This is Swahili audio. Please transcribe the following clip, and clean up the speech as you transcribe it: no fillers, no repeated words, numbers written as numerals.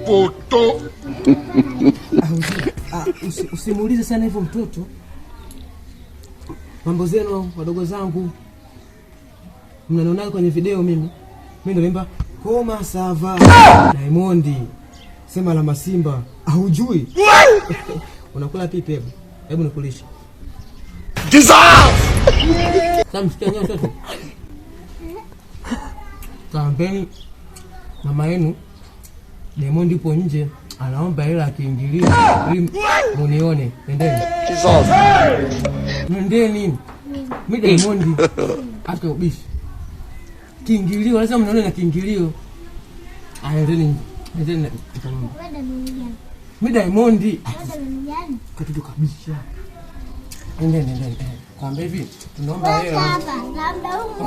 Poto. Usimuulize sana hivyo mtoto. Mambo zenu wadogo zangu. Mnanionaga kwenye video mimi ndo naimba Koma Sava Diamond. Sema la Masimba. Hujui? Unakula pipi hebu. Hebu nikulishe. Samsikia nyote mtoto. Kampeni mama yenu Diamond ipo nje anaomba hela akiingilia ili munione. Nendeni. Nendeni. Mimi Diamond hata ubishi. Kiingilio lazima mnaone na kiingilio. Nendeni. Nendeni. Mimi Diamond. Katudu kabisa. Nendeni. Kwamba hivi tunaomba hela. Labda huko.